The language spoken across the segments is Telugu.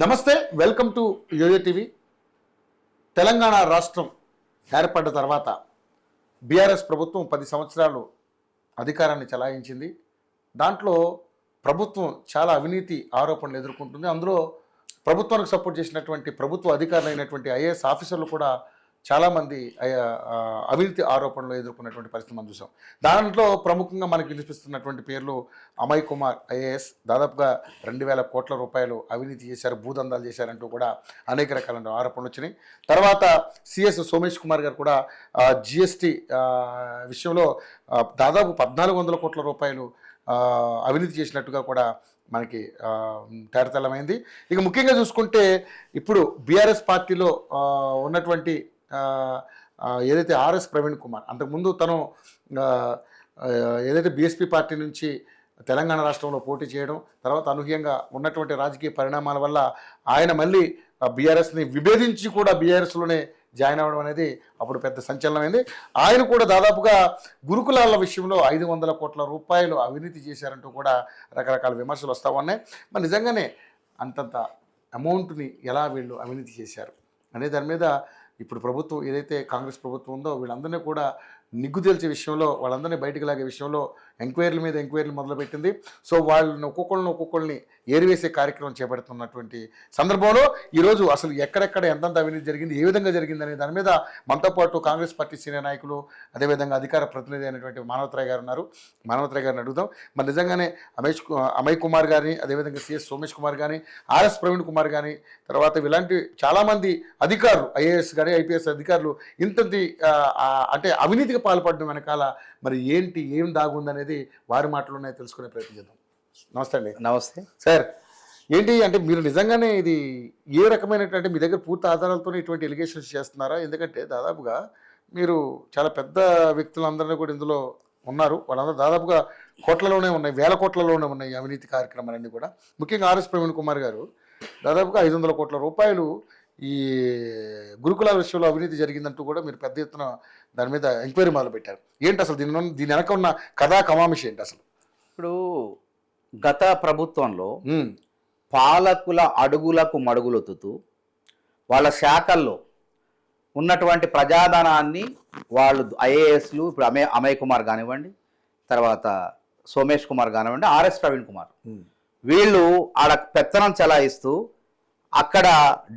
నమస్తే, welcome to YoYo TV. Telangana రాష్ట్రం ఏర్పడ్డ తర్వాత బీఆర్ఎస్ ప్రభుత్వం 10 సంవత్సరాలు అధికారాన్ని చెలాయించింది. దాంట్లో ప్రభుత్వం చాలా అవినీతి ఆరోపణలు ఎదుర్కొంటుంది. అందులో ప్రభుత్వానికి సపోర్ట్ చేసినటువంటి ప్రభుత్వ అధికారులు అయినటువంటి ఐఏఎస్ ఆఫీసర్లు కూడా చాలామంది అవినీతి ఆరోపణలు ఎదుర్కొన్నటువంటి పరిస్థితి మనం చూసాం. దాంట్లో ప్రముఖంగా మనకు వినిపిస్తున్నటువంటి పేర్లు అమయ్ కుమార్ ఐఏఎస్ దాదాపుగా 2,000 కోట్ల రూపాయలు అవినీతి చేశారు, భూదందాలు చేశారంటూ కూడా అనేక రకాల ఆరోపణలు వచ్చినాయి. తర్వాత సిఎస్ సోమేష్ కుమార్ గారు కూడా జిఎస్టీ విషయంలో దాదాపు 1,400 కోట్ల రూపాయలు అవినీతి చేసినట్టుగా కూడా మనకి తేటతెల్లమైంది. ఇక ముఖ్యంగా చూసుకుంటే ఇప్పుడు బీఆర్ఎస్ పార్టీలో ఉన్నటువంటి ఏదైతే ఆర్ఎస్ ప్రవీణ్ కుమార్, అంతకుముందు తను ఏదైతే బీఎస్పీ పార్టీ నుంచి తెలంగాణ రాష్ట్రంలో పోటీ చేయడం, తర్వాత అనూహ్యంగా ఉన్నటువంటి రాజకీయ పరిణామాల వల్ల ఆయన మళ్ళీ బీఆర్ఎస్ని విభేదించి కూడా బీఆర్ఎస్లోనే జాయిన్ అవ్వడం అనేది అప్పుడు పెద్ద సంచలనమైంది. ఆయన కూడా దాదాపుగా గురుకులాల విషయంలో 500 కోట్ల రూపాయలు అవినీతి చేశారంటూ కూడా రకరకాల విమర్శలు వస్తూ ఉన్నాయి. మరి నిజంగానే అంతంత అమౌంట్ని ఎలా వీళ్ళు అవినీతి చేశారు అనే దాని మీద ఇప్పుడు ప్రభుత్వం ఏదైతే కాంగ్రెస్ ప్రభుత్వం ఉందో వీళ్ళందరినీ కూడా నిగ్గు తేల్చే విషయంలో, వాళ్ళందరినీ బయటకు లాగే విషయంలో ఎంక్వైరీల మీద ఎంక్వైరీలు మొదలుపెట్టింది. సో వాళ్ళని ఒక్కొక్కరిని ఏరివేసే కార్యక్రమం చేపడుతున్నటువంటి సందర్భంలో ఈరోజు అసలు ఎక్కడెక్కడ ఎంతంత అవినీతి జరిగింది, ఏ విధంగా జరిగింది అనే దాని మీద మనతో పాటు కాంగ్రెస్ పార్టీ సీనియర్ నాయకులు, అదేవిధంగా అధికార ప్రతినిధి అయినటువంటి మానవతరాయ్ గారు ఉన్నారు. మానవతరాయ్ గారిని అడుగుదాం. మరి నిజంగానే అమయ్ కుమార్ గారిని, అదేవిధంగా సిఎస్ సోమేష్ కుమార్ కానీ, ఆర్ఎస్ ప్రవీణ్ కుమార్ కానీ, తర్వాత ఇలాంటి చాలామంది అధికారులు, ఐఏఎస్ కానీ ఐపీఎస్ అధికారులు ఇంతటి అంటే అవినీతికి పాల్పడడం వెనకాల మరి ఏం దాగుందనేది వారి మాటలోనే తెలుసుకునే ప్రయత్నం చేద్దాం. నమస్తే అండి. నమస్తే సార్. ఏంటి అంటే మీరు నిజంగానే ఇది ఏ రకమైనటువంటి మీ దగ్గర పూర్తి ఆధారాలతో ఇటువంటి ఎలిగేషన్స్ చేస్తున్నారా? ఎందుకంటే దాదాపుగా మీరు చాలా పెద్ద వ్యక్తులందరినీ కూడా ఇందులో ఉన్నారు. వాళ్ళందరూ దాదాపుగా కోట్లలోనే ఉన్నాయి, 1000 కోట్లలోనే ఉన్నాయి అవినీతి కార్యక్రమాలన్నీ కూడా. ముఖ్యంగా ఆర్ఎస్ ప్రవీణ్ కుమార్ గారు దాదాపుగా 500 కోట్ల రూపాయలు ఈ గురుకులాల విషయంలో అవినీతి జరిగిందంటూ కూడా మీరు పెద్ద ఎత్తున దాని మీద ఎంక్వైరీ మొదలుపెట్టారు. ఏంటి అసలు దీని వెనక ఉన్న కథా కమామిషి ఏంటి అసలు? ఇప్పుడు గత ప్రభుత్వంలో పాలకుల అడుగులకు మడుగులొత్తుతూ వాళ్ళ శాఖల్లో ఉన్నటువంటి ప్రజాధనాన్ని వాళ్ళు ఐఏఎస్లు, ఇప్పుడు అమయ్ కుమార్ కానివ్వండి, తర్వాత సోమేష్ కుమార్ కానివ్వండి, ఆర్ఎస్ ప్రవీణ్ కుమార్, వీళ్ళు ఆడ పెత్తనం చెలాయిస్తూ అక్కడ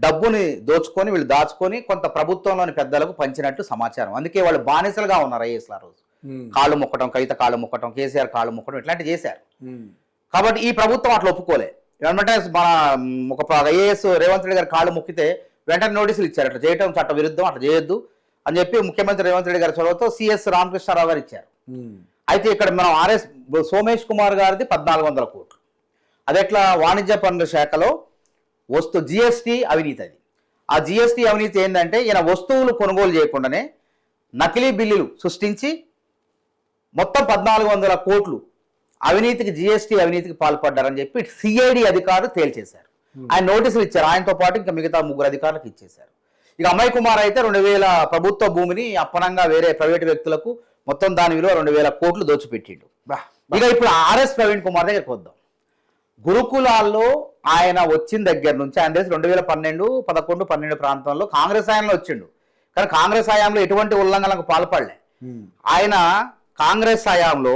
డబ్బుని దోచుకొని వీళ్ళు దాచుకొని కొంత ప్రభుత్వంలోని పెద్దలకు పంచినట్టు సమాచారం. అందుకే వాళ్ళు బానిసలుగా ఉన్నారు ఐఏఎస్లు. ఆ రోజు కాళ్ళు మొక్కటం, కవిత కాళ్ళు మొక్కటం, కేసీఆర్ కాళ్ళు మొక్కటం ఇట్లాంటివి చేశారు. కాబట్టి ఈ ప్రభుత్వం అట్లా ఒప్పుకోలే. ఏమంటే మన ఒక ఐఏఎస్ రేవంత్ రెడ్డి గారు కాళ్ళు మొక్కితే వెంటనే నోటీసులు ఇచ్చారు, అట్లా చేయటం చట్ట విరుద్ధం, అట్లా చేయొద్దు అని చెప్పి ముఖ్యమంత్రి రేవంత్ రెడ్డి గారి చొరవతో సిఎస్ రామకృష్ణారావు గారు ఇచ్చారు. అయితే ఇక్కడ మనం ఆర్ఎస్ సోమేష్ కుమార్ గారిది 1,400 కోట్లు. అది ఎట్లా? వాణిజ్య పన్నుల శాఖలో జిఎస్టీ అవినీతి. అది ఆ జిఎస్టీ అవినీతి ఏంటంటే ఈయన వస్తువులు కొనుగోలు చేయకుండానే నకిలీ బిల్లులు సృష్టించి మొత్తం 1,400 కోట్లు అవినీతికి, జిఎస్టీ అవినీతికి పాల్పడ్డారని చెప్పి సిఐడి అధికారులు తేల్చేశారు. ఆయన నోటీసులు ఇచ్చారు. ఆయనతో పాటు ఇంకా మిగతా 3 అధికారులకు ఇచ్చేశారు. ఇక అమయ్ కుమార్ అయితే 2,000 ప్రభుత్వ భూమిని అప్పనంగా వేరే ప్రైవేటు వ్యక్తులకు మొత్తం దాని విలువ 2,000 కోట్లు దోచిపెట్టిండు. ఇక ఇప్పుడు ఆర్ఎస్ ప్రవీణ్ కుమార్ దగ్గరికి వద్దాం. గురుకులాల్లో ఆయన వచ్చిన దగ్గర నుంచి ఆయన దేశం 2011, 11, 12 ప్రాంతంలో కాంగ్రెస్ హయాంలో వచ్చిండు. కానీ కాంగ్రెస్ హయాంలో ఎటువంటి ఉల్లంఘనలకు పాల్పడలే. ఆయన కాంగ్రెస్ హయాంలో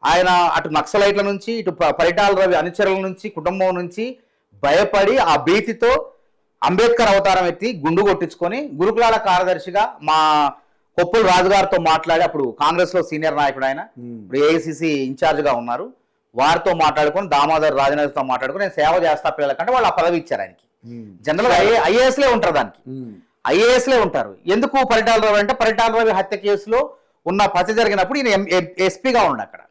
ఆయన అటు నక్సలైట్ల నుంచి, ఇటు పరిటాల రవి అనుచరుల నుంచి, కుటుంబం నుంచి భయపడి ఆ భీతితో అంబేద్కర్ అవతారం ఎత్తి గుండు కొట్టించుకొని గురుకులాల కార్యదర్శిగా మా కొప్పుల రాజుగారితో మాట్లాడి, అప్పుడు కాంగ్రెస్లో సీనియర్ నాయకుడు ఆయన, ఇప్పుడు ఏఐసిసి ఇన్ఛార్జ్గా ఉన్నారు, వారితో మాట్లాడుకొని దామోదర్ రాజనగర్తో మాట్లాడుకుని నేను సేవ చేస్తా పిల్లలకంటే వాళ్ళు ఆ పదవి ఇచ్చారు ఆయనకి. జనరల్గా ఐఏఎస్లే ఉంటారు, దానికి ఐఏఎస్లే ఉంటారు. ఎందుకు పరిటాల రవి అంటే పరిటాల రవి హత్య కేసులో ఉన్న పచ్చ జరిగినప్పుడు ఈయన ఎస్పీగా ఉండి అక్కడ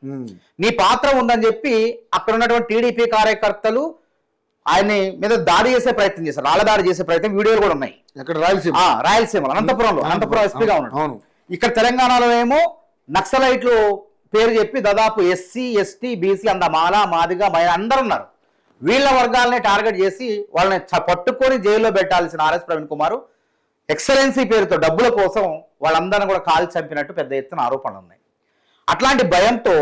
నీ పాత్ర ఉందని చెప్పి అక్కడ ఉన్నటువంటి టీడీపీ కార్యకర్తలు ఆయన్ని మీద దాడి చేసే ప్రయత్నం చేశారు, రాళ్ళ దాడి చేసే ప్రయత్నం, వీడియోలు కూడా ఉన్నాయి. రాయలసీమలో అనంతపురం ఎస్పీగా ఉన్నాడు. ఇక్కడ తెలంగాణలో ఏమో నక్సలైట్లు పేరు చెప్పి దాదాపు ఎస్సీ, ఎస్టీ, బీసీ అంత మాల, మాదిగా, మహిళ అందరూ ఉన్నారు. వీళ్ళ వర్గాలనే టార్గెట్ చేసి వాళ్ళని పట్టుకొని జైల్లో పెట్టాల్సిన ఆర్ఎస్ ప్రవీణ్ కుమార్ ఎక్సలెన్సీ పేరుతో డబ్బుల కోసం వాళ్ళందరినీ కూడా కాల్చి చంపినట్టు పెద్ద ఎత్తున ఆరోపణలు ఉన్నాయి. అట్లాంటి భయంతో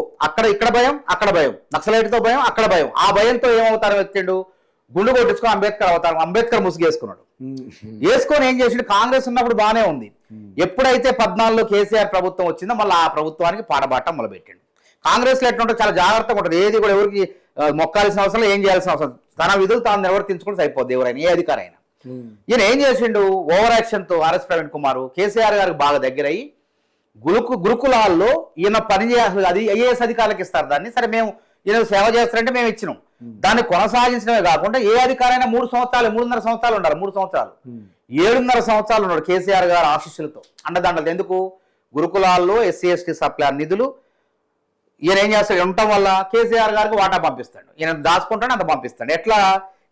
ఇక్కడ భయం, అక్కడ భయం, నక్సలైట్తో భయం, అక్కడ భయం, ఆ భయంతో ఏమవుతారో వ్యక్తుడు గుండు కొట్టించుకొని అంబేద్కర్ అవతారం, అంబేద్కర్ ముసుగేసుకున్నాడు. వేసుకొని ఏం చేసిండు, కాంగ్రెస్ ఉన్నప్పుడు బాగానే ఉంది, ఎప్పుడైతే 14లో కేసీఆర్ ప్రభుత్వం వచ్చిందో మళ్ళీ ఆ ప్రభుత్వానికి పాడబాటం మొదలుపెట్టిండు. కాంగ్రెస్లో ఎట్లుంటే చాలా జాగ్రత్తగా ఉంటుంది, ఏది కూడా ఎవరికి మొక్కాల్సిన అవసరం, ఏం చేయాల్సిన అవసరం, తన విధులు తాను నిర్వర్తించుకుంటే సరిపోద్ది ఎవరైనా, ఏ అధికారి అయినా. ఈయన ఏం చేసిండు, ఓవర్ యాక్షన్తో ఆర్ఎస్ ప్రవీణ్ కుమార్ కేసీఆర్ గారికి బాగా దగ్గరయ్యి గురుకులాల్లో ఈయన పని చేయాలి, అది ఐఏఎస్ అధికారులకు ఇస్తారు దాన్ని, సరే మేము ఈయన సేవ చేస్తారంటే మేము ఇచ్చినాం, దాన్ని కొనసాగించడమే కాకుండా ఏ అధికారైనా 3 సంవత్సరాలు 3.5 సంవత్సరాలు ఉండాలి, 3 సంవత్సరాలు 7.5 సంవత్సరాలు ఉన్నాడు కేసీఆర్ గారు ఆశీస్సులతో అండదండలు. ఎందుకు, గురుకులాల్లో ఎస్సీ ఎస్టీ సప్లై నిధులు ఈయన ఏం చేస్తాడు, ఉండటం వల్ల కేసీఆర్ గారికి వాటా పంపిస్తాడు, ఈయన దాచుకుంటాడు అంత పంపిస్తాడు.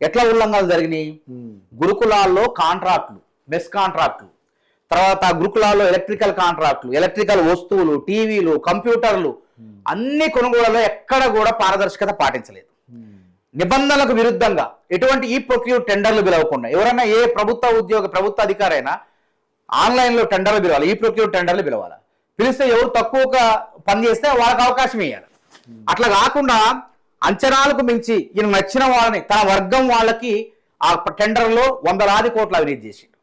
ఎట్లా ఉల్లంఘనలు జరిగినాయి, గురుకులాల్లో కాంట్రాక్టులు, మెస్ కాంట్రాక్టులు, తర్వాత గురుకులాల్లో ఎలక్ట్రికల్ కాంట్రాక్టులు, ఎలక్ట్రికల్ వస్తువులు, టీవీలు, కంప్యూటర్లు, అన్ని కొనుగోళ్లలో ఎక్కడ కూడా పారదర్శకత పాటించలేదు. నిబంధనలకు విరుద్ధంగా ఎటువంటి ఈ ప్రొక్యూర్ టెండర్లు పిలవకుండా, ఎవరైనా ఏ ప్రభుత్వ అధికారైనా ఆన్లైన్లో టెండర్లు పిలవాలి, ఈ ప్రొక్యూర్ టెండర్లు పిలవాలి, పిలిస్తే ఎవరు తక్కువగా పని చేస్తే వాళ్ళకి అవకాశం ఇవ్వాలి. అట్లా కాకుండా అంచనాలకు మించి ఈయన నచ్చిన వాళ్ళని తన వర్గం వాళ్ళకి ఆ టెండర్లో 100 కోట్ల అవినీతి చేసిండు.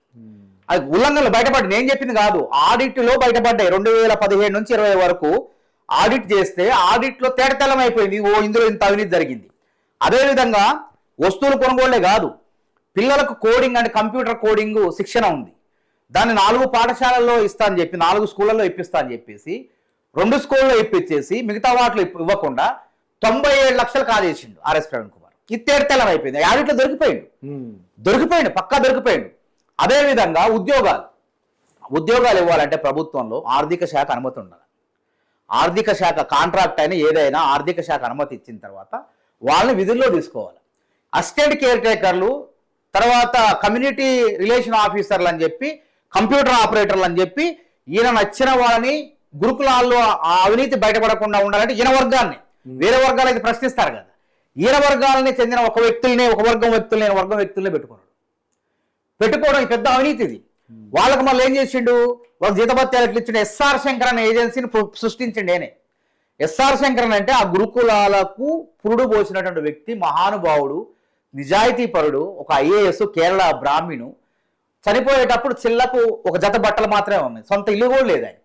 అది ఉల్లంఘనలు బయటపడి, నేను చెప్పింది కాదు, ఆడిట్లో బయటపడ్డాయి. 2017 నుంచి 20 వరకు ఆడిట్ చేస్తే ఆడిట్లో తేటతెల్లం అయిపోయింది, ఇందులో ఇంత అవినీతి జరిగింది. అదేవిధంగా వస్తువులు కొనుగోళ్లే కాదు, పిల్లలకు కోడింగ్ అంటే కంప్యూటర్ కోడింగ్ శిక్షణ ఉంది, దాన్ని 4 పాఠశాలల్లో ఇస్తా అని చెప్పి 4 స్కూళ్ళల్లో ఇప్పిస్తా అని చెప్పేసి 2 స్కూళ్ళలో ఇప్పించేసి మిగతా వాటిలో ఇవ్వకుండా 97 లక్షలు కాజేసిండు ఆర్ఎస్ ప్రవీణ్ కుమార్. ఇది తేటతెల్లం అయిపోయింది, ఆడిట్లో దొరికిపోయిండు, పక్కా దొరికిపోయిండు. అదేవిధంగా ఉద్యోగాలు ఇవ్వాలంటే ప్రభుత్వంలో ఆర్థిక శాఖ అనుమతి ఉండాలి. ఆర్థిక శాఖ కాంట్రాక్ట్ అయినా ఏదైనా ఆర్థిక శాఖ అనుమతి ఇచ్చిన తర్వాత వాళ్ళని విధుల్లో తీసుకోవాలి. అసిస్టెంట్ కేర్ టేకర్లు, తర్వాత కమ్యూనిటీ రిలేషన్ ఆఫీసర్లు అని చెప్పి, కంప్యూటర్ ఆపరేటర్లు అని చెప్పి, ఈయన నచ్చిన వాళ్ళని గురుకులాల్లో ఆ అవినీతి బయటపడకుండా ఉండాలంటే ఈయన వర్గాన్ని, వేరే వర్గాలు అయితే ప్రశ్నిస్తారు కదా, ఈయన వర్గాలని చెందిన ఒక వర్గం వ్యక్తులనే పెట్టుకోవడం పెద్ద అవినీతి ఇది. వాళ్ళకి మళ్ళీ ఏం చేసిండు, వాళ్ళకి జీతభత్యాలు ఎట్లా ఇచ్చిండు, ఎస్ఆర్ శంకర్ అనే ఏజెన్సీని సృష్టించండి. నేనే ఎస్ఆర్ శంకరన్ అంటే ఆ గురుకులాలకు పురుడు పోసినటువంటి వ్యక్తి, మహానుభావుడు, నిజాయితీపరుడు, ఒక ఐఏఎస్, కేరళ బ్రాహ్మణు. చనిపోయేటప్పుడు చిల్లకు ఒక జత బట్టలు మాత్రమే ఉన్నాయి, సొంత ఇల్లు కూడా లేదు, ఆయన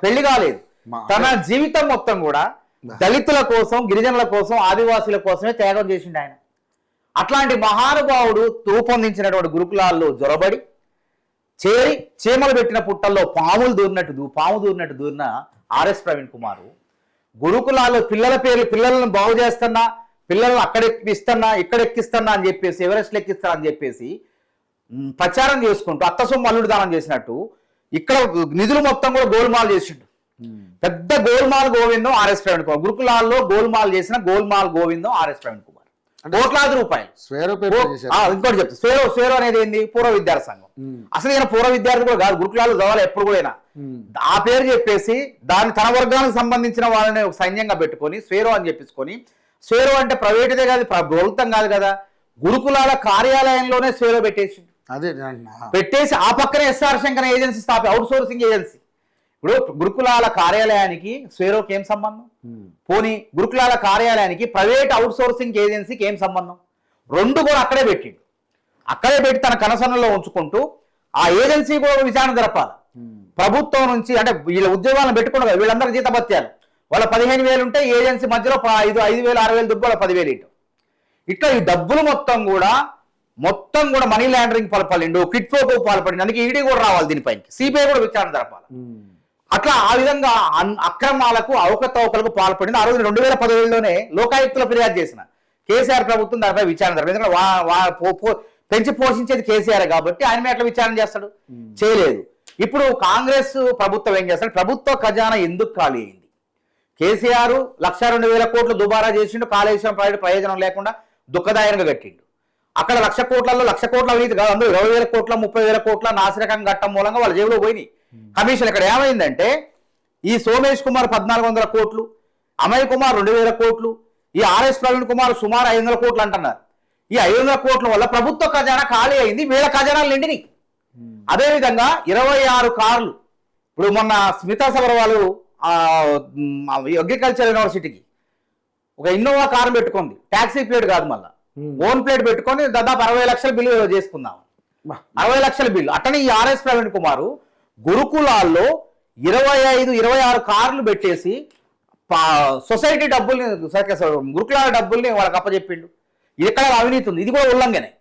పెళ్లి కాలేదు. తన జీవితం మొత్తం కూడా దళితుల కోసం, గిరిజనుల కోసం, ఆదివాసీల కోసమే త్యాగం చేసిండు ఆయన. అట్లాంటి మహానుభావుడు రూపొందించినటువంటి గురుకులాల్లో జొరబడి చేరి చీమలు పెట్టిన పుట్టల్లో పాము దూరినట్టు దూరిన ఆర్ఎస్ ప్రవీణ్ కుమారు గురుకులాల్లో పిల్లలను బాగు చేస్తున్నా, పిల్లలను ఇక్కడ ఎక్కిస్తున్నా అని చెప్పేసి, ఎవరెస్ట్లు ఎక్కిస్తున్నా అని చెప్పేసి ప్రచారం చేసుకుంటూ అత్తసొమ్ము అల్లుడు దానం చేసినట్టు ఇక్కడ నిధులు మొత్తం కూడా గోల్మాల్ చేసిండు. పెద్ద గోల్మాల్ గోవిందం ఆర్ఎస్ ప్రవీణ్ కుమార్. గురుకులాల్లో గోల్మాల్ చేసిన గోల్మాల్ గోవిందం ఆర్ఎస్ ప్రవీణ్ కుమార్. కోట్లాది రూపాయలు. ఇంకోటి చెప్తా, స్వేరో అనేది ఏంది, పూర్వ విద్యార్థి సంఘం. అసలు ఈయన పూర్వ విద్యార్థి కూడా కాదు, గురుకులాల్లో చదవాలి ఎప్పుడు కూడా. ఆ పేరు చెప్పేసి దాన్ని తన వర్గానికి సంబంధించిన వాళ్ళని ఒక సైన్యంగా పెట్టుకొని స్వేరో అని చెప్పించుకొని, స్వేరో అంటే ప్రైవేట్దే కాదు, ప్రభుత్వం కాదు కదా, గురుకులాల కార్యాలయంలోనే స్వేరో పెట్టేసి ఆ పక్కనే SR Shankar agency outsourcing agency. ఇప్పుడు గురుకులాల కార్యాలయానికి స్వేరోకి ఏం సంబంధం, పోనీ గురుకులాల కార్యాలయానికి ప్రైవేట్ అవుట్ సోర్సింగ్ ఏజెన్సీకి ఏం సంబంధం? 2 కూడా అక్కడే పెట్టిండు. అక్కడే పెట్టి తన కనసనలో ఉంచుకుంటూ ఆ ఏజెన్సీ కూడా విచారణ జరపాలి. ప్రభుత్వం నుంచి అంటే వీళ్ళ ఉద్యోగాలను పెట్టుకున్నారు, వీళ్ళందరూ జీతభత్యాలు, వాళ్ళ 15,000 ఉంటే ఏజెన్సీ మధ్యలో 5,000 6,000 దుబ్బ 10,000 ఇటు. ఇట్లా ఈ డబ్బులు మొత్తం కూడా మనీ లాండరింగ్ పాల్పడిండు, కిట్ఫోకు పాల్పడిండు. అందుకే ఈడీ కూడా రావాలి దీనిపైకి, సిబిఐ కూడా విచారణ జరపాలి. అట్లా ఆ విధంగా అక్రమాలకు, అవకతవకలకు పాల్పడింది. ఆ రోజు 2017లోనే లోకాయుక్తులో ఫిర్యాదు చేసిన కేసీఆర్ ప్రభుత్వం దానిపై విచారణ జరపదు. ఎందుకంటే పెంచి పోషించేది కేసీఆర్ కాబట్టి ఆయన మీద ఎట్లా విచారణ చేస్తాడు, చేయలేదు. ఇప్పుడు కాంగ్రెస్ ప్రభుత్వం ఏం చేస్తాడు, ప్రభుత్వ ఖజానా ఎందుకు ఖాళీ అయింది? కేసీఆర్ 1,02,000 కోట్లు దుబారా చేసిండు, కాళేశ్వరం ప్రాజెక్టు ప్రయోజనం లేకుండా దుఃఖదాయకంగా కట్టిండు. అక్కడ 1,00,000 కోట్లలో 1,00,000 కోట్ల అవినీతి కాదు, అందులో 20,000 కోట్ల 30,000 కోట్ల నాసిరకంగా కట్టడం మూలంగా వాళ్ళ జేబులో పోయినాయి కమిషన్. ఇక్కడ ఏమైందంటే ఈ సోమేష్ కుమార్ 1,400 కోట్లు, అమయ్ కుమార్ 2,000 కోట్లు, ఈ ఆర్ఎస్ ప్రవీణ్ కుమార్ సుమారు 500 కోట్లు అంటున్నారు. ఈ 500 కోట్ల వల్ల ప్రభుత్వ ఖజానా ఖాళీ అయింది, వీళ్ళ ఖజానాలు నిండినాయి. అదేవిధంగా 26 కార్లు, ఇప్పుడు మొన్న స్మితా సబర్వాల్ అగ్రికల్చర్ యూనివర్సిటీకి ఒక ఇన్నోవా కారు పెట్టుకుంది, ట్యాక్సీ ప్లేట్ కాదు, మళ్ళీ ఓన్ ప్లేట్ పెట్టుకొని దాదాపు 60 లక్షల బిల్లు చేసుకుందాం. 60 లక్షల బిల్లు. అట్టనే ఈ ఆర్ఎస్ ప్రవీణ్ కుమార్ గురుకులాల్లో 25-26 కార్లు పెట్టేసి సొసైటీ డబ్బుల్ని గురుకులాల డబ్బుల్ని వాళ్ళకి అప్పచెప్పిండు. ఎక్కడ అవినీతి ఉంది, ఇది కూడా ఉల్లంఘనే.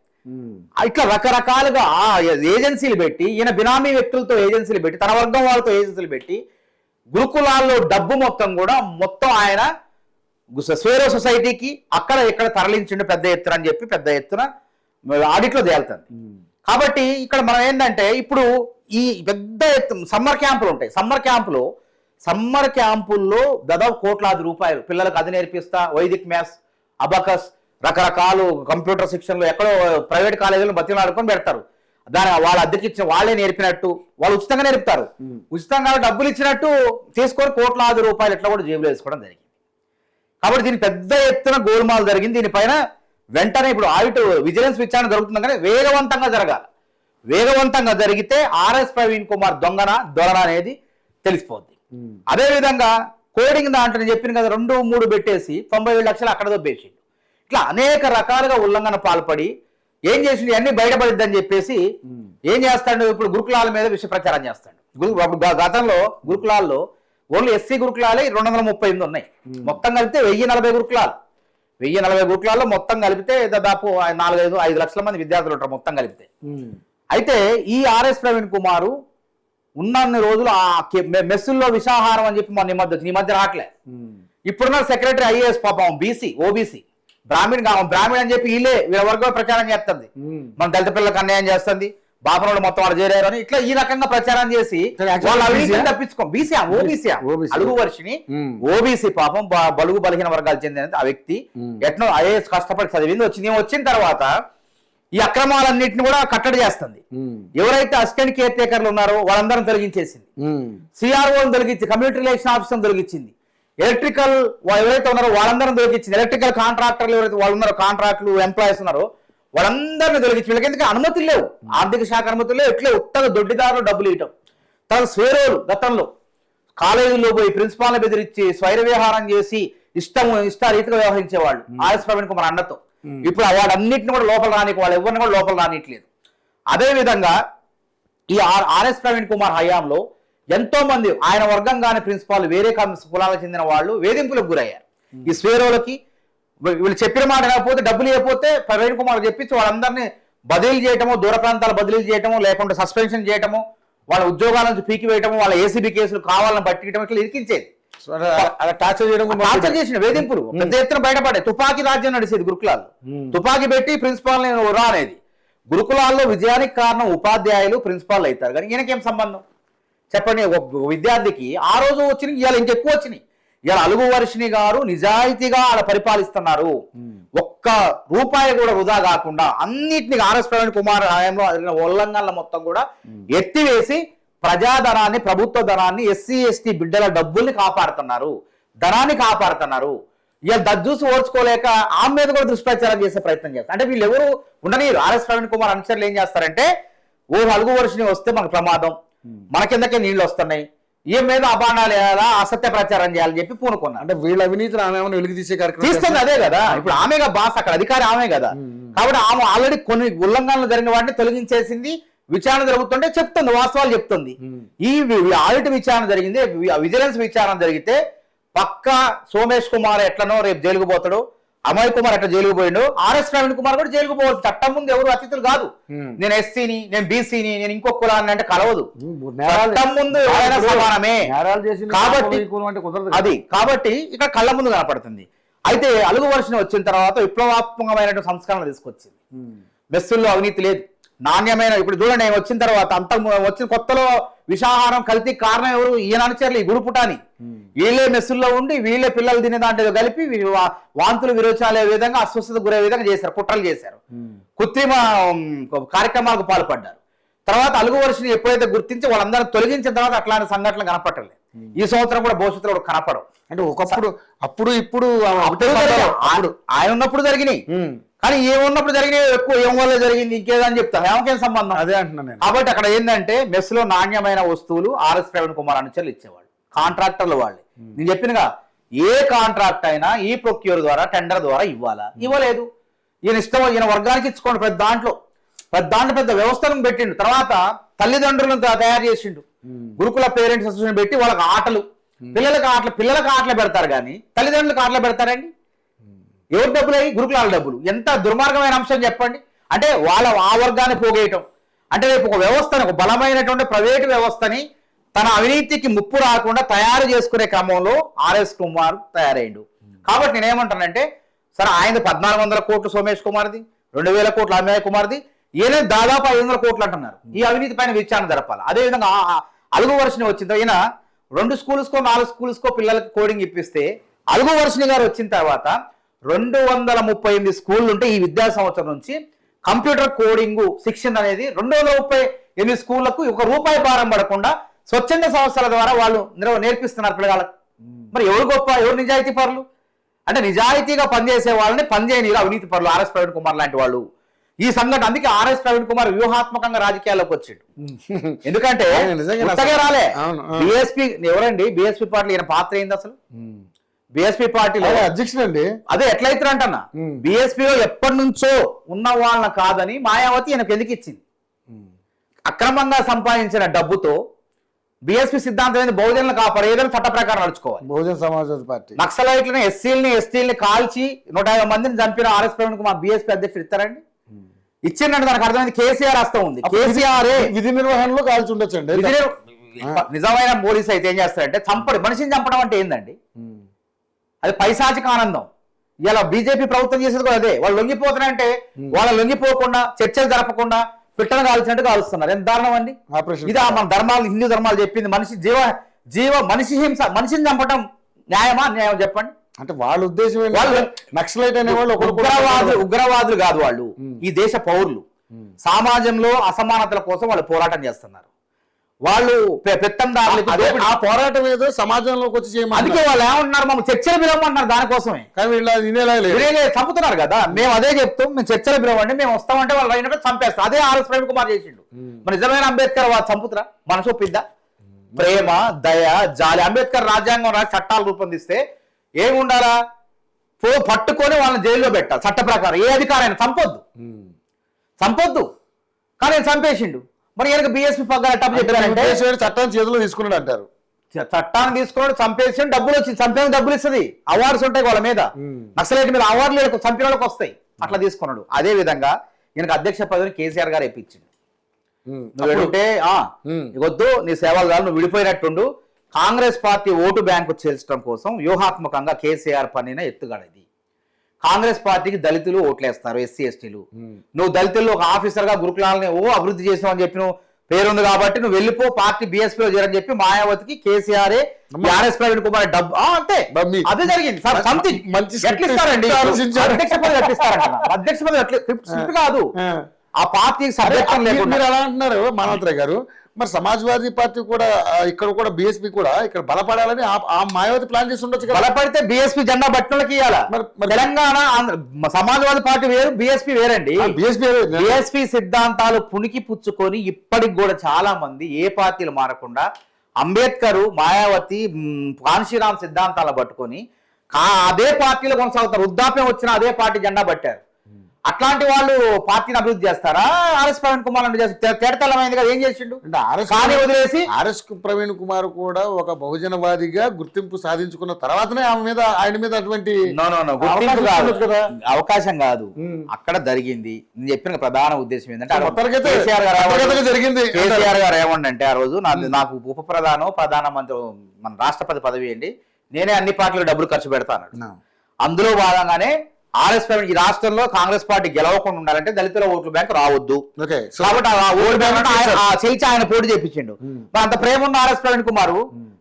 ఇట్లా రకరకాలుగా ఏజెన్సీలు పెట్టి, ఈయన బినామీ వ్యక్తులతో ఏజెన్సీలు పెట్టి, తన వర్గం వాళ్ళతో ఏజెన్సీలు పెట్టి గురుకులాల్లో డబ్బు మొత్తం ఆయన స్వేరో సొసైటీకి అక్కడ ఇక్కడ తరలించిండు పెద్ద ఎత్తున అని చెప్పి పెద్ద ఎత్తున ఆడిట్లో తేలుతుంది. కాబట్టి ఇక్కడ మనం ఏంటంటే ఇప్పుడు ఈ పెద్ద ఎత్తు సమ్మర్ క్యాంపులు ఉంటాయి. సమ్మర్ క్యాంపుల్లో దాదాపు కోట్లాది రూపాయలు పిల్లలకు అది నేర్పిస్తా, వైదిక్ మ్యాథ్స్, అబకస్, రకరకాలు కంప్యూటర్ శిక్షణలు ఎక్కడో ప్రైవేట్ కాలేజీలో బతిలాడుకొని పెడతారు. దాని వాళ్ళ అద్దెకిచ్చిన వాళ్ళే నేర్పినట్టు, వాళ్ళు ఉచితంగా నేర్పుతారు. ఉచితంగా డబ్బులు ఇచ్చినట్టు తీసుకొని కోట్లాది రూపాయలు ఎట్లా కూడా జేబులో వేసుకోవడం జరిగింది. కాబట్టి దీని పెద్ద ఎత్తున గోల్మాల్ జరిగింది. దీనిపైన వెంటనే ఇప్పుడు ఆడిట్ విజిలెన్స్ విచారణ జరుగుతుంది, కానీ వేగవంతంగా జరగాలి. వేగవంతంగా జరిగితే ఆర్ఎస్ ప్రవీణ్ కుమార్ దొంగన అనేది తెలిసిపోద్ది. అదేవిధంగా కోడింగ్ దాంట్లో చెప్పిన కదా 2-3 పెట్టేసి 97 లక్షలు అక్కడ దొబ్బేసిండు. ఇట్లా అనేక రకాలుగా ఉల్లంఘన పాల్పడి ఏం చేసిండు, అన్ని బయటపడిద్దని చెప్పేసి ఏం చేస్తాడు, ఇప్పుడు గురుకులాల మీద విషయ ప్రచారం చేస్తాడు. గతంలో గురుకులాల్లో ఓన్లీ ఎస్సీ గురుకులాలే 238 ఉన్నాయి. మొత్తం కలిపితే 1040 గురుకులాలు. 1040 గురుకులాల్లో మొత్తం కలిపితే దాదాపు 4-5 లక్షల మంది విద్యార్థులు ఉంటారు మొత్తం కలిపితే. అయితే ఈ ఆర్ఎస్ ప్రవీణ్ కుమారు ఉన్నన్ని రోజులు ఆ మెస్సుల్లో విషాహారం అని చెప్పి ఈ మధ్య రావట్లే. ఇప్పుడున్న సెక్రటరీ ఐఏఎస్ పాపం ఓబీసీ బ్రాహ్మణ్ అని చెప్పి వీళ్ళ వర్గం ప్రచారం చేస్తుంది. మన దళిత పిల్లలకు అన్యాయం చేస్తుంది, బాపనోళ్ళు మొత్తం వాళ్ళు చేరారు అని ఇట్లా ఈ రకంగా ప్రచారం చేసి తప్పించుకో. అలుగు వర్షిని ఓబీసీ పాపం బలుగు బలహీన వర్గాలు చెందిన ఆ వ్యక్తి ఎట్నో ఐఏఎస్ కష్టపడి చదివింది, వచ్చిన తర్వాత ఈ అక్రమాలన్నింటిని కూడా కట్టడి చేస్తుంది. ఎవరైతే అసిస్టెంట్ కేర్ టేకర్లు ఉన్నారో వాళ్ళందరం తొలగించేసింది. సిఆర్ఓని తొలగించి, కమ్యూనిటీ రిలేషన్ ఆఫీసర్ తొలగించింది. ఎలక్ట్రికల్ ఎవరైతే ఉన్నారో వాళ్ళందరం తొలగించింది. ఎలక్ట్రికల్ కాంట్రాక్టర్లు ఎవరైతే వాళ్ళు ఉన్నారో, కాంట్రాక్టులు ఎంప్లాయీస్ ఉన్నారో వాళ్ళందరినీ తొలగించి, వీళ్ళకి ఎందుకంటే అనుమతులు లేవు, ఆర్థిక శాఖ అనుమతులు లేవు. ఎట్లా ఉత్తగా దొడ్డిదారులు డబ్బులు ఇవ్వటం. తర్వాత స్వేరోలు గతంలో కాలేజీలో పోయి ప్రిన్సిపాల్ని బెదిరించి స్వైర వ్యవహారం చేసి ఇష్టారీతిగా వ్యవహరించేవాళ్ళు ఆర్ఎస్ ప్రవీణ్ కుమార్ అన్నతో. ఇప్పుడు వాడన్నింటిని కూడా లోపల రానికి, వాళ్ళు ఎవరిని కూడా లోపల రానిట్లేదు. అదేవిధంగా ఈ ఆర్ఎస్ ప్రవీణ్ కుమార్ హయాంలో ఎంతో మంది ఆయన వర్గం కానీ ప్రిన్సిపాల్ వేరే కులాలకు చెందిన వాళ్ళు వేధింపులకు గురయ్యారు. ఈ స్వేరోలకి వీళ్ళు చెప్పిన మాట కాకపోతే, డబ్బులు ఇవ్వకపోతే ప్రవీణ్ కుమార్ చెప్పించి వాళ్ళందరినీ బదిలీ చేయటమో, దూర ప్రాంతాలు బదిలీ చేయటమో, లేకుంటే సస్పెన్షన్ చేయటమో, వాళ్ళ ఉద్యోగాల నుంచి పీకి వేయటము, వాళ్ళ ఏసీబీ కేసులు కావాలని పట్టించడం, ఇట్లా ఇరికించేది. టార్చర్ చేసిన వేధింపులు పెద్ద ఎత్తున బయటపడే. తుపాకీ రాజ్యం నడిచేది గురుకులాల్లో. తుపాకీ పెట్టి ప్రిన్సిపాల్ రా అనేది. గురుకులాల్లో విజయానికి కారణం ఉపాధ్యాయులు, ప్రిన్సిపాల్ అవుతారు. కానీ ఈయనకేం సంబంధం చెప్పండి? ఒక విద్యార్థికి ఆ రోజు వచ్చినాయి, ఇవాళ ఇంకెక్కువ వచ్చినాయి. ఇవాళ అలుగు వర్షిణి గారు నిజాయితీగా అలా పరిపాలిస్తున్నారు. ఒక్క రూపాయి కూడా వృధా కాకుండా అన్నిటినీ ఆర్ఎస్ ప్రవీణ్ కుమార్ హయాంలో జరిగిన ఉల్లంఘనల మొత్తం కూడా ఎత్తివేసి ప్రజాధనాన్ని, ప్రభుత్వ ధనాన్ని, ఎస్సీ ఎస్టీ బిడ్డల డబ్బుల్ని కాపాడుతున్నారు, ధనాన్ని కాపాడుతున్నారు. ఇలా దజ్జూసి ఓర్చుకోలేక ఆమె మీద కూడా దుష్ప్రచారం చేసే ప్రయత్నం చేస్తారు. అంటే వీళ్ళు ఎవరు ఉండనీరు. ఆర్ఎస్ ప్రవీణ్ కుమార్ అనుచరులు ఏం చేస్తారంటే, అలుగు వర్షిణి వస్తే మనకు ప్రమాదం, మన కిందకే నీళ్లు వస్తున్నాయి, ఈ మీద అబాండాలు వేయాలా, అసత్య ప్రచారం చేయాలని చెప్పి పూనుకున్నారు. అంటే వీళ్ళ అవినీతిని ఆమె వెలికి తీసే కార్యక్రమం తీస్తుంది. అదే కదా, ఇప్పుడు ఆమెగా బాస్, అక్కడ అధికారి ఆమె కదా. కాబట్టి ఆమె ఆల్రెడీ కొన్ని ఉల్లంఘనలు జరిగిన వాటిని తొలగించేసింది. విచారణ జరుగుతుంటే చెప్తుంది, వాస్తవాలు చెప్తుంది. ఈ ఆడిట్ విచారణ జరిగింది, విజిలెన్స్ విచారణ జరిగితే పక్క సోమేష్ కుమార్ ఎట్లనో రేపు జైలుకు పోతాడు, అమయ్ కుమార్ ఎట్లా జైలుకు పోయిండు, ఆర్ఎస్ ప్రవీణ్ కుమార్ కూడా జైలుకు పోవచ్చు. చట్టం ముందు ఎవరు అతిథులు కాదు. నేను ఎస్సీని, నేను బీసీని, నేను ఇంకొక కులాన్ని అంటే కలవదు. చట్టం ముందు ఎవరైనా సమానమే. కాబట్టి ఇక్కడ కళ్ళ ముందు కనపడుతుంది. అయితే అలుగు వర్షం వచ్చిన తర్వాత విప్లవాత్మకమైనటువంటి సంస్కరణ తీసుకొచ్చింది. మెస్సుల్లో అవినీతి లేదు, నాణ్యమైన. ఇప్పుడు చూడండి, వచ్చిన తర్వాత అంత వచ్చిన కొత్తలో విషాహారం కల్తీ కారణం ఎవరు? ఈయన అనుచరులు, ఈ గురుపుటాని. వీళ్ళే మెస్సుల్లో ఉండి వీళ్ళే పిల్లలు తినే దాంట్లో కలిపి వాంతులు విరోచనాలు అయ్యే విధంగా, అస్వస్థత గురే విధంగా చేశారు, కుట్రలు చేశారు, కృత్రిమ కార్యక్రమాలకు పాల్పడ్డారు. తర్వాత అలుగు వర్షిని ఎప్పుడైతే గుర్తించి వాళ్ళందరూ తొలగించిన తర్వాత అట్లాంటి సంఘటనలు కనపడలేదు. ఈ సంవత్సరం కూడా భవిష్యత్తులో కనపడవు. అంటే ఒకప్పుడు అప్పుడు ఇప్పుడు ఆయన ఉన్నప్పుడు జరిగినాయి, కానీ ఏమున్నప్పుడు జరిగినాయి ఎక్కువ, ఏం వల్ల జరిగింది ఇంకేదని చెప్తాను, ఏమకేం సంబంధం? అదే అంటున్నాను. కాబట్టి అక్కడ ఏంటంటే మెస్ లో నాణ్యమైన వస్తువులు ఆర్ఎస్ ప్రవీణ్ కుమార్ అనుచరులు ఇచ్చేవాళ్ళు, కాంట్రాక్టర్లు వాళ్ళే. నేను చెప్పినగా ఏ కాంట్రాక్ట్ అయినా ఈ ప్రొక్యూర్ ద్వారా, టెండర్ ద్వారా ఇవ్వాలా? ఇవ్వలేదు. ఈయన ఇష్టం ఈయన వర్గానికి ఇచ్చుకోండి, ప్రతి దాంట్లో పెద్ద వ్యవస్థను పెట్టిండు. తర్వాత తల్లిదండ్రులను తయారు చేసిండు, గురుకుల పేరెంట్స్ అసోసియేషన్ పెట్టి వాళ్ళకి ఆటలు, పిల్లలకు ఆటలు పెడతారు కానీ తల్లిదండ్రులకు ఆటలు పెడతారండి? ఎవరు డబ్బులు అయ్యి? గురుకులాల డబ్బులు. ఎంత దుర్మార్గమైన అంశం చెప్పండి. అంటే ఆ వర్గాన్ని పోగేయటం అంటే రేపు ఒక వ్యవస్థని, ఒక బలమైనటువంటి ప్రైవేటు వ్యవస్థని తన అవినీతికి ముప్పు రాకుండా తయారు చేసుకునే క్రమంలో ఆర్ఎస్ కుమార్ తయారైండు. కాబట్టి నేనేమంటానంటే, సరే ఆయన 1400 కోట్లు సోమేష్ కుమార్ది, 2000 కోట్లు అమ్మాయి కుమార్ది, ఈయన దాదాపు 500 కోట్లు అంటున్నారు. ఈ అవినీతి పైన విచారణ జరపాలి. అదేవిధంగా అలుగు వర్షిని వచ్చింది, ఈయన 2 స్కూల్స్కో 4 స్కూల్స్కో పిల్లలకి కోడింగ్ ఇప్పిస్తే అలుగు వర్షిని గారు వచ్చిన తర్వాత 238 స్కూళ్ళు ఉంటే ఈ విద్యా సంవత్సరం నుంచి కంప్యూటర్ కోడింగ్ శిక్షణ అనేది 238 స్కూళ్లకు ₹1 భారం పడకుండా స్వచ్ఛంద సంస్థల ద్వారా వాళ్ళు నేర్పిస్తున్నారు పిల్లగాళ్ళకు. మరి ఎవరు గొప్ప, ఎవరు నిజాయితీ పరులు? అంటే నిజాయితీగా పనిచేసే వాళ్ళని పనిచేయని అవినీతి పరులు ఆర్ఎస్ ప్రవీణ్ కుమార్ లాంటి వాళ్ళు. ఈ సంఘటన అందుకే ఆర్ఎస్ ప్రవీణ్ కుమార్ వ్యూహాత్మకంగా రాజకీయాల్లోకి వచ్చాడు. ఎందుకంటే రాలే బిఎస్పీ ఎవరండి, బిఎస్పీ పార్టీ ఈయన పాత్ర ఏంది అసలు? బిఎస్పీ పార్టీలో అధ్యక్షుడు అండి. అదే ఎట్లయితే అంటన్నా, బిఎస్పీలో ఎప్పటి నుంచో ఉన్న వాళ్ళని కాదని మాయావతి ఈయనకు ఎందుకు ఇచ్చింది? అక్రమంగా సంపాదించిన డబ్బుతో బిఎస్పీ సిద్ధాంతం ఏంది? బహుజనులు కాపాడు, ఏదైనా చట్ట ప్రకారం నడుచుకోవాలి. బహుజన సమాజ్వాదీ పార్టీ నక్సలైట్లను, ఎస్సీలని కాల్చి 150 మందిని చంపిన ఆర్ఎస్ ప్రవీణ్ కుమార్ బిఎస్పీ అధ్యక్షుడు ఇస్తారండి? ఇచ్చిందంటే దానికి అర్థమైంది కేసీఆర్ హస్తం ఉంది. కేసీఆర్ విధి నిర్వహణలో కాల్చి ఉండొచ్చండి. నిజమైన పోలీసు అయితే ఏం చేస్తారంటే మనిషిని చంపడం అంటే ఏందండి? అది పైశాచిక ఆనందం. ఇలా బీజేపీ ప్రభుత్వం చేసేది కూడా అదే. వాళ్ళు లొంగిపోతున్నారంటే వాళ్ళ లొంగిపోకుండా, చర్చలు జరపకుండా పిట్టను కాల్చినట్టు కాలుస్తున్నారు. ఎంత దారుణం అండి ఇది! మన ధర్మాలు, హిందూ ధర్మాలు చెప్పింది మనిషి హింస, మనిషిని చంపటం న్యాయమా? న్యాయం చెప్పండి. అంటే వాళ్ళ ఉద్దేశం వాళ్ళు నక్సలైట్ అనే వాళ్ళు ఉగ్రవాదులు కాదు, వాళ్ళు ఈ దేశ పౌరులు. సమాజంలో అసమానతల కోసం వాళ్ళు పోరాటం చేస్తున్నారు. వాళ్ళు పెత్తందారులకు ఆ పోరాటం ఏదో సమాజంలోకి వచ్చి చేయమని, అందుకే వాళ్ళు ఏమంటున్నారు, మమ్మల్ని చర్చలు పిలవమంటున్నారు దానికోసమే. కానీ వీళ్ళు చంపుతున్నారు కదా. మేము అదే చెప్తాం, మేము చర్చలు పిలవండి, మేము వస్తామంటే వాళ్ళు అయినట్టు చంపేస్తారు. అదే ఆర్ఎస్ ప్రవీణ్ కుమార్ చేసిండు. మరి నిజమైన అంబేద్కర్ వాళ్ళు చంపుతురా? మనసు ఒప్పిద్దా? ప్రేమ, దయ, జాలి. అంబేద్కర్ రాజ్యాంగం రాసి చట్టాలు రూపొందిస్తే ఏమి ఉండాలా? పట్టుకొని వాళ్ళని జైల్లో పెట్టాలి చట్ట ప్రకారం. ఏ అధికారైనా చంపొద్దు, కానీ ఆయన చంపేసిండు. మరి ఈయనకు బిఎస్పీ పగ్గాల టప్ చెప్పారంటే చట్టాన్ని చేతిలో తీసుకున్నాడు అంటారు. చట్టాన్ని తీసుకున్నాడు, చంపేసి డబ్బులు వచ్చింది. చంపేసి డబ్బులు ఇస్తుంది, అవార్డ్స్ ఉంటాయి వాళ్ళ మీద. నక్సలైట్ మీద అవార్డులు చంపిన వాళ్ళకి వస్తాయి. అట్లా తీసుకున్నాడు. అదే విధంగా ఈయనకు అధ్యక్ష పదవిని కేసీఆర్ గారు ఇప్పించిండు. నువ్వు వెళ్తుంటే వద్దు, నీ సేవలు కాదు, నువ్వు విడిపోయినట్టుండు. కాంగ్రెస్ పార్టీ ఓటు బ్యాంకు చేల్చడం కోసం వ్యూహాత్మకంగా కేసీఆర్ పన్నిన ఎత్తుగడది. కాంగ్రెస్ పార్టీకి దళితులు ఓట్లేస్తారు, ఎస్సీ ఎస్టీలు. నువ్వు దళితుల్లో ఒక ఆఫీసర్ గా గురుకులాలని అభివృద్ధి చేసావు అని చెప్పి నువ్వు పేరుంది కాబట్టి నువ్వు వెళ్ళిపో, పార్టీ బీఎస్పీలో చేరని చెప్పి మాయావతికి కేసీఆర్ ఆర్ఎస్ ప్రవీణ్ కుమార్ డబ్బు అంతే. అదే జరిగింది. ఎట్లిస్తారండి అధ్యక్ష పదవి? ఎట్లిస్తారంట అధ్యక్ష పదవి కాదు, ఆ పార్టీకి సభ్యత్వం లేకుండా. మీరు ఎలా అంటున్నారు మానవతరాయ్ గారు? మరి సమాజ్వాదీ పార్టీ కూడా ఇక్కడ కూడా బీఎస్పీ కూడా ఇక్కడ బలపడాలని ఆ మాయావతి ప్లాన్ చేసి ఉండొచ్చు కదా. బలపడితే బీఎస్పీ జెండా బట్టలకి ఇవ్వాలా? తెలంగాణ సమాజ్వాదీ పార్టీ వేరు, బీఎస్పీ వేరండి. బీఎస్పీ సిద్ధాంతాలు పుణికి పుచ్చుకొని ఇప్పటికి కూడా చాలా మంది ఏ పార్టీలు మారకుండా అంబేద్కర్, మాయావతి, కాన్షీరామ్ సిద్ధాంతాలు పట్టుకొని అదే పార్టీలో కొనసాగుతారు. వృద్ధాప్యం వచ్చిన అదే పార్టీ జెండా పట్టారు. అట్లాంటి వాళ్ళు పార్టీని అభివృద్ధి చేస్తారా? ఆర్ఎస్ ప్రవీణ్ కుమార్ అంటే తేటతెల్లమైంది కదా, ఏం చేసిండు? కానీ వదిలేసి ఆర్ఎస్ ప్రవీణ్ కుమార్ కూడా ఒక బహుజనవాదిగా గుర్తింపు సాధించుకున్న తర్వాతనే ఆయన మీద అటువంటి అవకాశం కాదు అక్కడ జరిగింది. నేను చెప్పిన ప్రధాన ఉద్దేశం ఏంటంటే కేసీఆర్ గారు ఏమంటే ఆ రోజు నాకు ఉప ప్రధానమంత్రి మన రాష్ట్రపతి పదవి ఏంటి, నేనే అన్ని పార్టీలు డబ్బులు ఖర్చు పెడతాను. అందులో భాగంగానే ఆర్ఎస్ ప్రవీణ్ ఈ రాష్ట్రంలో కాంగ్రెస్ పార్టీ గెలవకుండా ఉండాలంటే దళితుల ఓట్ల బ్యాంక్ రావద్దు కాబట్టి ఆ ఓటు బ్యాంక్ చేయించి ఆయన పోటీ చేయించిండు. మరి అంత ప్రేమ ఉన్న ఆర్ఎస్ ప్రవీణ్ కుమార్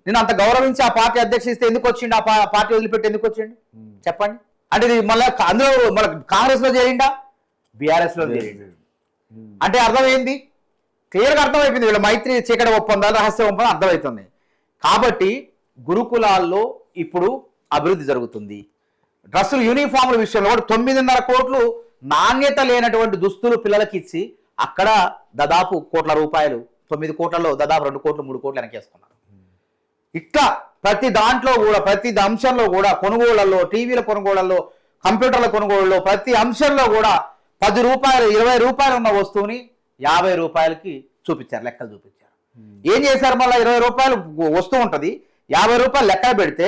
నేను అంత గౌరవించి ఆ పార్టీ అధ్యక్ష ఇస్తే ఎందుకు వచ్చిండు? ఆ పార్టీ వదిలిపెట్టి ఎందుకు వచ్చిండు చెప్పండి? అంటే ఇది మళ్ళీ అందులో మన కాంగ్రెస్ లో చేరిండా, బీఆర్ఎస్ లో చేరిండు అంటే అర్థమైంది, క్లియర్ గా అర్థమైపోయింది. వీళ్ళ మైత్రి చీకటి ఒప్పందాలు, రహస్య ఒప్పందం అర్థమవుతుంది. కాబట్టి గురుకులాల్లో ఇప్పుడు అభివృద్ధి జరుగుతుంది. డ్రెస్సులు, యూనిఫామ్ల విషయంలో కూడా 9.5 కోట్లు నాణ్యత లేనటువంటి దుస్తులు పిల్లలకి ఇచ్చి అక్కడ దాదాపు ₹1 9 కోట్లలో దాదాపు 2 కోట్లు 3 కోట్లు వెనకేసుకున్నారు. ఇట్లా ప్రతి దాంట్లో కూడా, ప్రతి అంశంలో కూడా, కొనుగోళ్లలో, టీవీల కొనుగోళ్లలో కంప్యూటర్ల కొనుగోలులో ప్రతి అంశంలో కూడా 10 రూపాయలు 20 రూపాయలు ఉన్న వస్తువుని 50 రూపాయలకి చూపించారు, లెక్కలు చూపించారు. ఏం చేశారు? మళ్ళీ 20 రూపాయలు వస్తువు ఉంటుంది, 50 రూపాయలు లెక్కలు పెడితే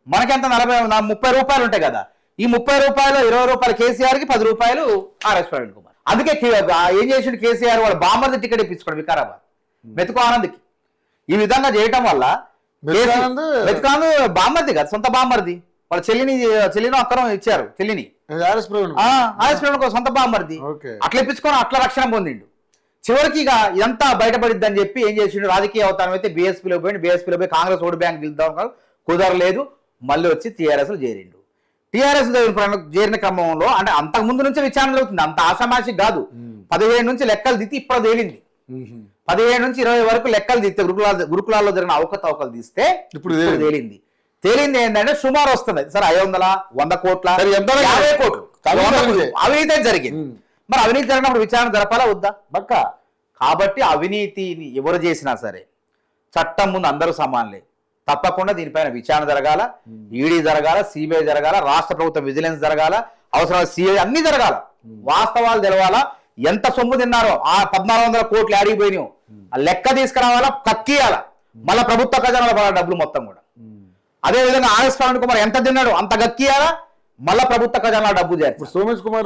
మనకెంత 30 రూపాయలు ఉంటాయి కదా. ఈ 30 రూపాయలు 20 రూపాయలు కేసీఆర్కి, 10 రూపాయలు ఆర్ఎస్ ప్రవీణ్ కుమార్. అందుకే ఏం చేసిండు కేసీఆర్? వాడు బామ్మర్ది టికెట్ ఇప్పించుకోండి వికారాబాద్ మెతుకు ఆనంద్కి. ఈ విధంగా చేయటం వల్ల మెతుకానంద్ బామ్మర్ది కదా, సొంత బామ్మర్ది. వాళ్ళ చెల్లిని అక్కరం ఇచ్చారు, చెల్లిని ఆర్ఎస్ ప్రవీణ్ సొంత బామ్మర్ది. అట్లా ఇప్పించుకొని అట్లా రక్షణ పొందిండు. చివరికి ఇక ఇదంతా బయటపడిద్ది అని చెప్పి ఏం చేసిండు? రాజకీయ అవతారం అయితే బీఎస్పీలో పోయి కాంగ్రెస్ ఓటు బ్యాంక్ గెలుద్దాం, కుదరలేదు. మళ్ళీ వచ్చి టీఆర్ఎస్లో చేరిండు. టీఆర్ఎస్ చేరిన క్రమంలో అంటే అంతకు ముందు నుంచే విచారణ జరుగుతుంది, అంత ఆషామాషి కాదు. 17 నుంచి లెక్కలు దిత్తి ఇప్పుడు తేలింది. 17 నుంచి 20 వరకు లెక్కలు తీస్తే గురుకులాల్లో జరిగిన అవకతవకలు తీస్తే ఇప్పుడు తేలింది. ఏంటంటే సుమారు వస్తుంది సార్ 500, 100 కోట్ల, 50 కోట్లు అవినీతి జరిగింది. మరి అవినీతి జరిగినప్పుడు విచారణ జరపాలా వద్దా? పక్క. కాబట్టి అవినీతిని ఎవరు చేసినా సరే చట్టం ముందు అందరూ సమానులే. తప్పకుండా దీనిపైన విచారణ జరగాల, ఈడీ జరగాల, సిబిఐ జరగాల, రాష్ట్ర ప్రభుత్వం విజిలెన్స్ జరగాల, అవసరమైన సిఐ అన్ని జరగాల. వాస్తవాలు తెలవాలా. ఎంత సొమ్ము తిన్నారో ఆ 1400 కోట్లు ఆడిపోయినాయో ఆ లెక్క తీసుకురావాలా, కక్కియాల. మళ్ళీ ప్రభుత్వ ఖజానాలో పడాలి డబ్బులు మొత్తం కూడా. అదే విధంగా ఆర్ఎస్ ప్రవీణ్ కుమార్ ఎంత తిన్నాడో అంత గక్కియాలా, మళ్ళా ప్రభుత్వ ఖజానా డబ్బు చేస్తారు. సోమేష్ కుమార్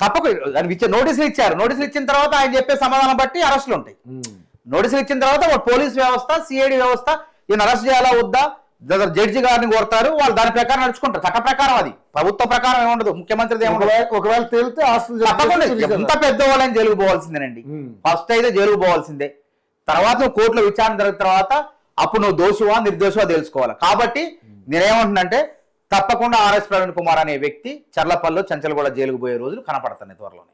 తప్పకుండా నోటీసులు ఇచ్చారు. నోటీసులు ఇచ్చిన తర్వాత ఆయన చెప్పే సమాధానం బట్టి అరెస్టులు ఉంటాయి. నోటీసులు ఇచ్చిన తర్వాత పోలీస్ వ్యవస్థ, సిఐడి వ్యవస్థ ఈయన అరెస్ట్ చేయాలా వద్దా, జడ్జి గారిని కోరుతారు. వాళ్ళు దాని ప్రకారం నడుచుకుంటారు. చట్ట ప్రకారం, అది ప్రభుత్వ ప్రకారం ఏముండదు, ముఖ్యమంత్రిది ఏముండదు. ఒకవేళ తేలితే తప్పకుండా ఎంత పెద్దవాళ్ళని జైలుకు పోవాల్సిందేనండి. ఫస్ట్ అయితే జైలుకు పోవాల్సిందే. తర్వాత నువ్వు కోర్టులో విచారణ జరిగిన తర్వాత అప్పుడు నువ్వు దోషువా నిర్దోషువా తెలుసుకోవాలి. కాబట్టి నేనేమంటున్నంటే తప్పకుండా ఆర్ఎస్ ప్రవీణ్ కుమార్ అనే వ్యక్తి చర్లపల్లిలో చెంచల్గూడ జైలుకు పోయే రోజులు కనపడుతున్నాయి త్వరలోనే.